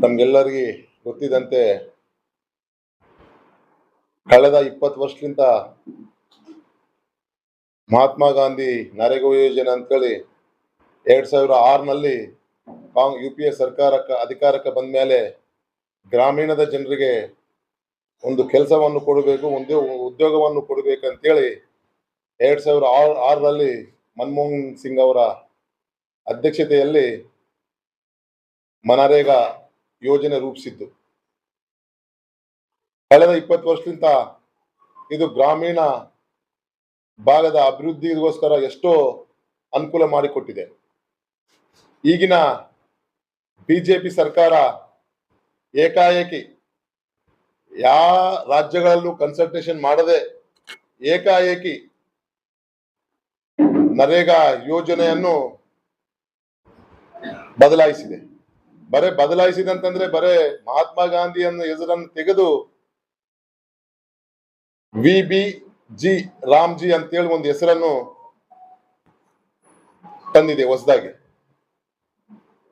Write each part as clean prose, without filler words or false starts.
ನಮ್ಗೆಲ್ಲರಿಗೆ ಗೊತ್ತಿದ್ದಂತೆ ಕಳೆದ 20 ವರ್ಷದಿಂದ ಮಹಾತ್ಮ ಗಾಂಧಿ ನರೇಗಾ ಯೋಜನೆ ಅಂತೇಳಿ 2006ನಲ್ಲಿ UPA ಸರ್ಕಾರಕ್ಕೆ ಅಧಿಕಾರಕ್ಕೆ ಬಂದ ಮೇಲೆ ಗ್ರಾಮೀಣದ ಜನರಿಗೆ ಒಂದು ಕೆಲಸವನ್ನು ಕೊಡಬೇಕು, ಉದ್ಯೋಗವನ್ನು ಕೊಡಬೇಕಂತೇಳಿ 2006ರಲ್ಲಿ ಮನಮೋಹನ್ ಸಿಂಗ್ ಅವರ ಅಧ್ಯಕ್ಷತೆಯಲ್ಲಿ ಮನರೇಗಾ ಯೋಜನೆ ರೂಪಿಸಿದ್ದು. ಕಳೆದ 20 ವರ್ಷದಿಂದ ಇದು ಗ್ರಾಮೀಣ ಭಾಗದ ಅಭಿವೃದ್ಧಿಗೋಸ್ಕರ ಎಷ್ಟೋ ಅನುಕೂಲ ಮಾಡಿಕೊಟ್ಟಿದೆ. ಈಗಿನ ಬಿಜೆಪಿ ಸರ್ಕಾರ ಏಕಾಏಕಿ ಯಾವ ರಾಜ್ಯಗಳಲ್ಲೂ ಕನ್ಸಲ್ಟೇಷನ್ ಮಾಡದೆ ಏಕಾಏಕಿ ನರೇಗಾ ಯೋಜನೆಯನ್ನು ಬದಲಾಯಿಸಿದೆ. ಬದಲಾಯಿಸಿದೆ ಅಂತಂದ್ರೆ ಬರೇ ಮಹಾತ್ಮ ಗಾಂಧಿಯನ್ನು ಹೆಸರನ್ನು ತೆಗೆದು VBG ರಾಮ್ಜಿ ಅಂತೇಳಿ ಒಂದು ಹೆಸರನ್ನು ತಂದಿದೆ ಹೊಸದಾಗಿ.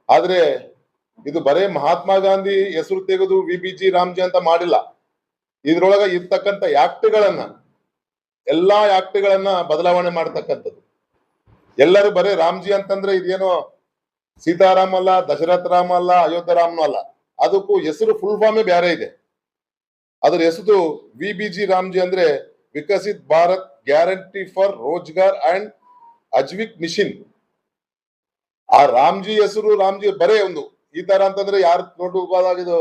ಆದ್ರೆ ಇದು ಬರೇ ಮಹಾತ್ಮ ಗಾಂಧಿ ಹೆಸರು ತೆಗೆದು VBG ರಾಮ್ಜಿ ಅಂತ ಮಾಡಿಲ್ಲ. ಇದ್ರೊಳಗ ಇರ್ತಕ್ಕಂಥ ಎಲ್ಲಾ ಆಕ್ಟ್ಗಳನ್ನ ಬದಲಾವಣೆ ಮಾಡ್ತಕ್ಕಂಥದ್ದು. ಎಲ್ಲರೂ ಬರೇ ರಾಮ್ಜಿ ಅಂತಂದ್ರೆ ಇದೇನೋ ಸೀತಾರಾಮ್ ಅಲ್ಲ, ದಶರಥ ರಾಮ ಅಲ್ಲ, ಅಯೋಧ್ಯ ರಾಮನು ಅಲ್ಲ. ಅದಕ್ಕೂ ಹೆಸರು ಫುಲ್ ಫಾರ್ಮೇ ಬೇರೆ ಇದೆ. ಅದ್ರ ಹೆಸರು VBG ರಾಮ್ಜಿ ಅಂದ್ರೆ Viksit Bharat guarantee for Rozgar and Ajeevika mission. ಆ ರಾಮ್ಜಿ ಹೆಸರು ರಾಮ್ಜಿ ಬರೇ ಒಂದು ಈ ತರ ಅಂತಂದ್ರೆ ಯಾರು ನೋಡುವಾಗಿದ್ದು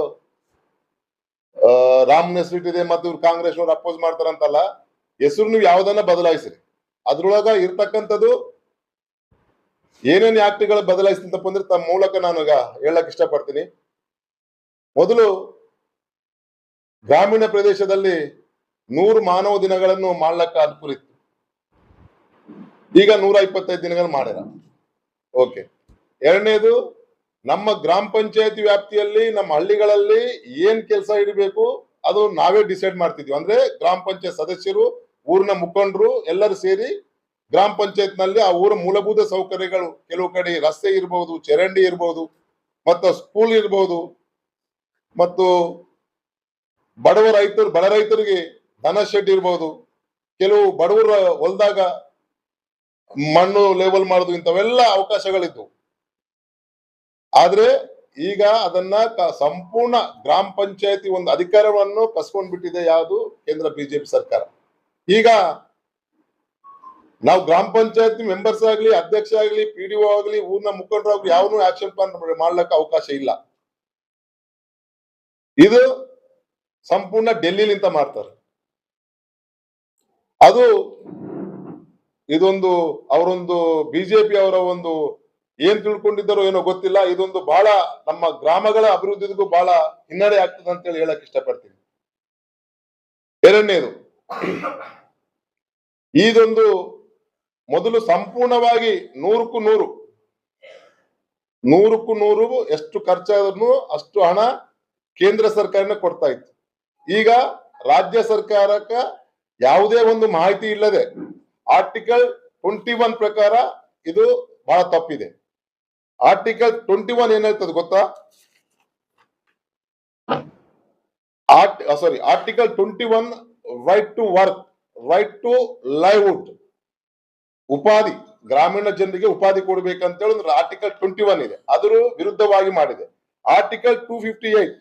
ರಾಮನ ಹೆಸರು ಇಟ್ಟಿದೆ ಮತ್ತು ಇವ್ರು ಕಾಂಗ್ರೆಸ್ ನವ್ರು ಅಪೋಸ್ ಮಾಡ್ತಾರಂತಲ್ಲ. ಹೆಸರು ನೀವು ಯಾವ್ದನ್ನ ಬದಲಾಯಿಸ್ರಿ, ಅದ್ರೊಳಗ ಇರ್ತಕ್ಕಂಥದ್ದು ಏನೇನು ಆಕ್ಟ್ಗಳು ಬದಲಾಯಿಸ್ತಂತಪ್ಪ ಅಂದ್ರೆ ತಮ್ಮ ಮೂಲಕ ನಾನು ಈಗ ಹೇಳಕ್ ಇಷ್ಟಪಡ್ತೀನಿ. ಮೊದಲು ಗ್ರಾಮೀಣ ಪ್ರದೇಶದಲ್ಲಿ 100 ಮಾನವ ದಿನಗಳನ್ನು ಮಾಡ್ಲಕ್ಕ ಅನುಕೂಲ ಇತ್ತು. ಈಗ 125 ದಿನಗಳು ಮಾಡ್ಯಾರ. ಓಕೆ. ಎರಡನೇದು, ನಮ್ಮ ಗ್ರಾಮ ಪಂಚಾಯತಿ ವ್ಯಾಪ್ತಿಯಲ್ಲಿ ನಮ್ಮ ಹಳ್ಳಿಗಳಲ್ಲಿ ಏನ್ ಕೆಲಸ ಇಡಬೇಕು ಅದು ನಾವೇ ಡಿಸೈಡ್ ಮಾಡ್ತಿದ್ವಿ. ಅಂದ್ರೆ ಗ್ರಾಮ ಪಂಚಾಯತ್ ಸದಸ್ಯರು, ಊರಿನ ಮುಖಂಡರು ಎಲ್ಲರೂ ಸೇರಿ ಗ್ರಾಮ ಪಂಚಾಯತ್ ನಲ್ಲಿ ಆ ಊರ ಮೂಲಭೂತ ಸೌಕರ್ಯಗಳು, ಕೆಲವು ಕಡೆ ರಸ್ತೆ ಇರಬಹುದು, ಚರಂಡಿ ಇರಬಹುದು, ಮತ್ತು ಸ್ಕೂಲ್ ಇರಬಹುದು, ಮತ್ತು ಬಡ ರೈತರಿಗೆ ದನ ಶೆಡ್ ಇರಬಹುದು, ಕೆಲವು ಬಡವರ ಹೊಲದಾಗ ಮಣ್ಣು ಲೆವೆಲ್ ಮಾಡುದು, ಇಂಥವೆಲ್ಲ ಅವಕಾಶಗಳಿದ್ವು. ಆದ್ರೆ ಈಗ ಅದನ್ನ ಸಂಪೂರ್ಣ ಗ್ರಾಮ ಪಂಚಾಯತಿ ಒಂದು ಅಧಿಕಾರವನ್ನು ಕಸ್ಕೊಂಡ್ಬಿಟ್ಟಿದೆ ಯಾವುದು ಕೇಂದ್ರ ಬಿಜೆಪಿ ಸರ್ಕಾರ. ಈಗ ನಾವು ಗ್ರಾಮ ಪಂಚಾಯತಿ ಮೆಂಬರ್ಸ್ ಆಗ್ಲಿ, ಅಧ್ಯಕ್ಷ ಆಗ್ಲಿ, PDO ಆಗ್ಲಿ, ಊರಿನ ಮುಖಂಡರಾಗ್ಲಿ ಯಾವನು ಆಕ್ಷನ್ ಪ್ಲಾನ್ ಮಾಡ್ಲಿಕ್ಕೆ ಅವಕಾಶ ಇಲ್ಲ. ಇದು ಸಂಪೂರ್ಣ ಡೆಲ್ಲಿಲಿಂದ ಮಾಡ್ತಾರೆ. ಅದು ಇದೊಂದು ಅವರೊಂದು ಬಿಜೆಪಿ ಅವರ ಒಂದು ಏನ್ ತಿಳ್ಕೊಂಡಿದ್ದಾರೋ ಏನೋ ಗೊತ್ತಿಲ್ಲ. ಇದೊಂದು ಬಹಳ ನಮ್ಮ ಗ್ರಾಮಗಳ ಅಭಿವೃದ್ಧಿಗೂ ಬಹಳ ಹಿನ್ನಡೆ ಆಗ್ತದೆ ಅಂತ ಹೇಳಿ ಹೇಳಕ್ ಇಷ್ಟಪಡ್ತೀನಿ. ಎರಡನೇದು, ಇದೊಂದು ಮೊದಲು ಸಂಪೂರ್ಣವಾಗಿ 100ಕ್ಕೂ 100 ಎಷ್ಟು ಖರ್ಚಾದ್ರೂ ಅಷ್ಟು ಹಣ ಕೇಂದ್ರ ಸರ್ಕಾರನ ಕೊಡ್ತಾ ಇತ್ತು. ಈಗ ರಾಜ್ಯ ಸರ್ಕಾರಕ್ಕ ಯಾವುದೇ ಒಂದು ಮಾಹಿತಿ ಇಲ್ಲದೆ ಆರ್ಟಿಕಲ್ 21 ಪ್ರಕಾರ ಇದು ಬಹಳ ತಪ್ಪಿದೆ. ಆರ್ಟಿಕಲ್ 21 ಏನ್ ಹೇಳ್ತದೆ ಗೊತ್ತಾ? Article 21 right to work, right to livelihood, ಉಪಾಧಿ, ಗ್ರಾಮೀಣ ಜನರಿಗೆ ಉಪಾಧಿ ಕೊಡ್ಬೇಕಂತೇಳಿ ಒಂದು ಆರ್ಟಿಕಲ್ 21 ಇದೆ. ಅದರ ವಿರುದ್ಧವಾಗಿ ಮಾಡಿದೆ. ಆರ್ಟಿಕಲ್ 258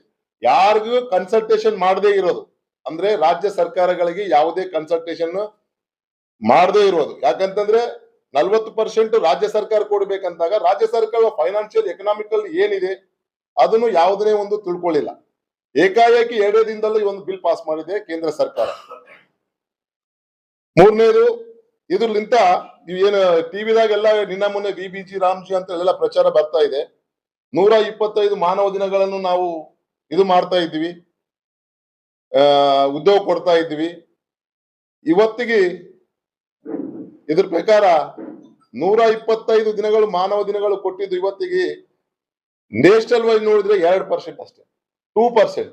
ಯಾರಿಗೂ ಕನ್ಸಲ್ಟೇಷನ್ ಮಾಡದೇ ಇರೋದು, ಅಂದ್ರೆ ರಾಜ್ಯ ಸರ್ಕಾರಗಳಿಗೆ ಯಾವುದೇ ಕನ್ಸಲ್ಟೇಷನ್ ಮಾಡದೇ ಇರೋದು. ಯಾಕಂತಂದ್ರೆ 40% ರಾಜ್ಯ ಸರ್ಕಾರ ಕೊಡ್ಬೇಕಂತಾಗ ರಾಜ್ಯ ಸರ್ಕಾರ ಫೈನಾನ್ಷಿಯಲ್ ಎಕನಾಮಿಕಲ್ ಏನಿದೆ ಅದನ್ನು ಯಾವುದನ್ನೇ ಒಂದು ತಿಳ್ಕೊಳ್ಳಿಲ್ಲ. ಏಕಾಏಕಿ 2 ದಿನದಲ್ಲಿ ಒಂದು ಬಿಲ್ ಪಾಸ್ ಮಾಡಿದೆ ಕೇಂದ್ರ ಸರ್ಕಾರ. ಮೂರನೇದು, ಇದ್ರಲಿಂತ ಏನು ಟಿವಿದಾಗೆಲ್ಲ ನಿನ್ನ ಮೊನ್ನೆ VBG ರಾಮ್ಜಿ ಅಂತ ಎಲ್ಲ ಪ್ರಚಾರ ಬರ್ತಾ ಇದೆ. 125 ಮಾನವ ದಿನಗಳನ್ನು ನಾವು ಇದು ಮಾಡ್ತಾ ಇದ್ವಿ, ಉದ್ಯೋಗ ಕೊಡ್ತಾ ಇದ್ವಿ. ಇವತ್ತಿಗೆ ಇದ್ರ ಪ್ರಕಾರ 125 ದಿನಗಳು ಮಾನವ ದಿನಗಳು ಕೊಟ್ಟಿದ್ದು ಇವತ್ತಿಗೆ ನೇಷನಲ್ ವೈಸ್ ನೋಡಿದ್ರೆ 2% ಅಷ್ಟೇ, 2%.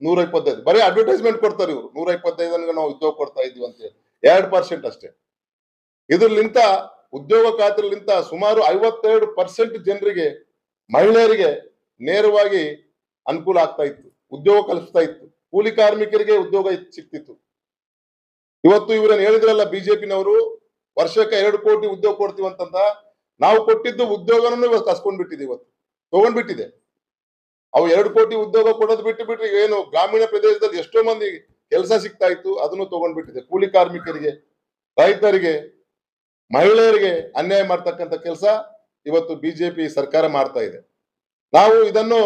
125 ಬರೀ ಅಡ್ವರ್ಟೈಸ್ಮೆಂಟ್ ಕೊಡ್ತಾರೆ ಇವರು. 125 ನಾವು ಉದ್ಯೋಗ ಕೊಡ್ತಾ ಇದ್ವಿ ಅಂತ ಹೇಳಿ 2% ಅಷ್ಟೇ. ಇದ್ರಲಿಂತ ಉದ್ಯೋಗ ಖಾತ್ರಿಲಿಂತ ಸುಮಾರು 52% ಜನರಿಗೆ, ಮಹಿಳೆಯರಿಗೆ ನೇರವಾಗಿ ಅನುಕೂಲ ಆಗ್ತಾ ಇತ್ತು, ಉದ್ಯೋಗ ಕಲ್ಪಿಸ್ತಾ ಇತ್ತು, ಕೂಲಿ ಕಾರ್ಮಿಕರಿಗೆ ಉದ್ಯೋಗ ಸಿಕ್ತಿತ್ತು. ಇವತ್ತು ಇವರನ್ನು ಹೇಳಿದ್ರಲ್ಲ ಬಿಜೆಪಿನವರು, ವರ್ಷಕ್ಕೆ 2 ಕೋಟಿ ಉದ್ಯೋಗ ಕೊಡ್ತೀವಂತಂದ, ನಾವು ಕೊಟ್ಟಿದ್ದು ಉದ್ಯೋಗನೂ ಇವತ್ತು ಕಸ್ಕೊಂಡ್ಬಿಟ್ಟಿದೆ, ಇವತ್ತು ತಗೊಂಡ್ಬಿಟ್ಟಿದೆ. ಅವು 2 ಕೋಟಿ ಉದ್ಯೋಗ ಕೊಡೋದು ಬಿಟ್ಟು ಏನು ಗ್ರಾಮೀಣ ಪ್ರದೇಶದಲ್ಲಿ ಎಷ್ಟೋ ಮಂದಿ ಕೆಲಸ ಸಿಗ್ತಾ ಇತ್ತು, ಅದನ್ನು ತಗೊಂಡ್ಬಿಟ್ಟಿದೆ. ಕೂಲಿ ಕಾರ್ಮಿಕರಿಗೆ, ರೈತರಿಗೆ, ಮಹಿಳೆಯರಿಗೆ ಅನ್ಯಾಯ ಮಾಡ್ತಕ್ಕಂಥ ಕೆಲಸ ಇವತ್ತು ಬಿಜೆಪಿ ಸರ್ಕಾರ ಮಾಡ್ತಾ ಇದೆ. ನಾವು ಇದನ್ನು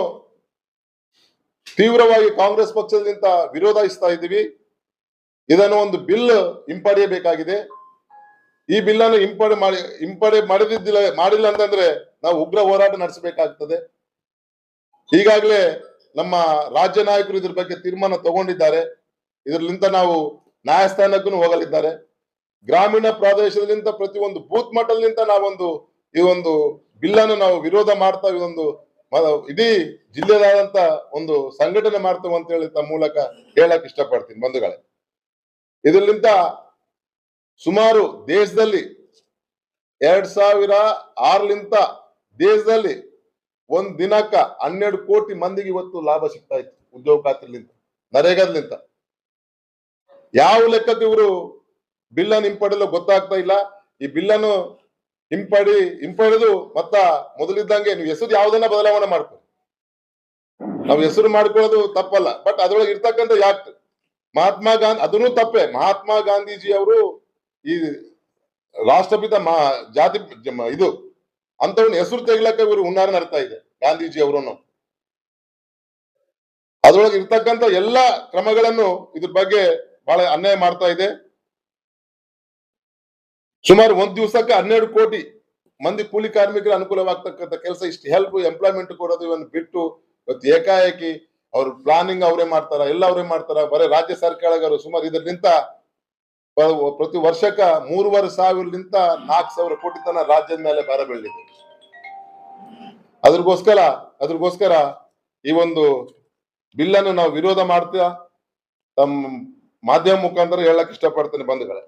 ತೀವ್ರವಾಗಿ ಕಾಂಗ್ರೆಸ್ ಪಕ್ಷದಿಂದ ವಿರೋಧಿಸ್ತಾ ಇದ್ದೀವಿ. ಇದನ್ನು ಒಂದು ಬಿಲ್ ಹಿಂಪಡೆಯಬೇಕಾಗಿದೆ. ಈ ಬಿಲ್ ಅನ್ನು ಮಾಡಿಲ್ಲ ಅಂತಂದ್ರೆ ನಾವು ಉಗ್ರ ಹೋರಾಟ ನಡೆಸಬೇಕಾಗ್ತದೆ. ಈಗಾಗಲೇ ನಮ್ಮ ರಾಜ್ಯ ನಾಯಕರು ಇದ್ರ ಬಗ್ಗೆ ತೀರ್ಮಾನ ತಗೊಂಡಿದ್ದಾರೆ. ಇದರಿಂದ ನಾವು ನ್ಯಾಯಸ್ಥಾನಕ್ಕೂ ಹೋಗಲಿದ್ದಾರೆ. ಗ್ರಾಮೀಣ ಪ್ರದೇಶದಿಂದ ಪ್ರತಿಯೊಂದು ಬೂತ್ ಮಟ್ಟದಿಂದ ಈ ಒಂದು ಬಿಲ್ ಅನ್ನು ನಾವು ವಿರೋಧ ಮಾಡ್ತಾ ಇಡೀ ಜಿಲ್ಲೆದಾದಂತ ಒಂದು ಸಂಘಟನೆ ಮಾಡ್ತೇವೆ ಅಂತ ಹೇಳಿ ತಮ್ಮ ಮೂಲಕ ಹೇಳಕ್ ಇಷ್ಟಪಡ್ತೀನಿ ಬಂಧುಗಳೇ. ಇದರಿಂದ ಸುಮಾರು ದೇಶದಲ್ಲಿ 2006 ದೇಶದಲ್ಲಿ ಒಂದ್ ದಿನಕ್ಕ 12 ಕೋಟಿ ಮಂದಿಗೆ ಇವತ್ತು ಲಾಭ ಸಿಗ್ತಾ ಇತ್ತು ಉದ್ಯೋಗ ಖಾತ್ರಿಲಿಂದ, ನರೇಗಾದ್ಲಿಂದ. ಯಾವ ಲೆಕ್ಕಕ್ಕೆ ಇವರು ಬಿಲ್ ಅನ್ನು ಹಿಂಪಡೆಯಲು ಗೊತ್ತಾಗ್ತಾ ಇಲ್ಲ. ಈ ಬಿಲ್ ಅನ್ನು ಹಿಂಪಡೆದು ಮತ್ತ ಮೊದಲಿದ್ದಂಗೆ ನೀವು ಹೆಸರು ಯಾವ್ದನ್ನ ಬದಲಾವಣೆ ಮಾಡ್ಕೊಳ್ಳಿ, ನಾವು ಹೆಸರು ಮಾಡ್ಕೊಳ್ಳೋದು ತಪ್ಪಲ್ಲ. ಬಟ್ ಅದ್ರೊಳಗೆ ಇರ್ತಕ್ಕಂಥ ಯಾಕ್ಟ್ ಮಹಾತ್ಮ ಗಾಂಧಿ, ಅದನ್ನು ತಪ್ಪೆ. ಮಹಾತ್ಮ ಗಾಂಧೀಜಿ ಅವರು ಈ ರಾಷ್ಟ್ರಪಿತ ಜಾತಿ ಇದು ಅಂತವನ್ನ ಹೆಸರು ತೆಗಿಲಕ್ಕೆ ಇವರು ಹುನ್ನಾರ ನಡ್ತಾ ಇದೆ ಗಾಂಧೀಜಿ ಅವರನ್ನು. ಅದ್ರೊಳಗೆ ಇರ್ತಕ್ಕಂಥ ಎಲ್ಲಾ ಕ್ರಮಗಳನ್ನು ಇದ್ರ ಬಗ್ಗೆ ಬಹಳ ಅನ್ಯಾಯ ಮಾಡ್ತಾ ಇದೆ. ಸುಮಾರು ಒಂದ್ ದಿವಸಕ್ಕೆ 12 ಕೋಟಿ ಮಂದಿ ಕೂಲಿ ಕಾರ್ಮಿಕರು ಅನುಕೂಲವಾಗ್ತಕ್ಕಂಥ ಕೆಲಸ, ಇಷ್ಟು ಹೆಲ್ಪ್ ಎಂಪ್ಲಾಯ್ಮೆಂಟ್ ಕೊಡೋದು ಇವನ್ನ ಬಿಟ್ಟು ಇವತ್ತು ಏಕಾಏಕಿ ಅವ್ರ ಪ್ಲಾನಿಂಗ್ ಅವರೇ ಮಾಡ್ತಾರ, ಎಲ್ಲ ಅವರೇ ಮಾಡ್ತಾರ. ಬರೀ ರಾಜ್ಯ ಸರ್ಕಾರಗಳು ಸುಮಾರು ಇದರಿಂದ ಪ್ರತಿ ವರ್ಷಕ್ಕ 3,500 4,000 ಕೋಟಿ ತನ ರಾಜ್ಯದ ಮೇಲೆ ಭಾರ ಬೀಳಿದೆ. ಅದ್ರಗೋಸ್ಕರ ಈ ಒಂದು ಬಿಲ್ ಅನ್ನು ನಾವು ವಿರೋಧ ಮಾಡ್ತೀವ. ತಮ್ಮ ಮಾಧ್ಯಮ ಮುಖಾಂತರ ಹೇಳಕ್ ಇಷ್ಟಪಡ್ತೇನೆ ಬಂಧುಗಳೇ.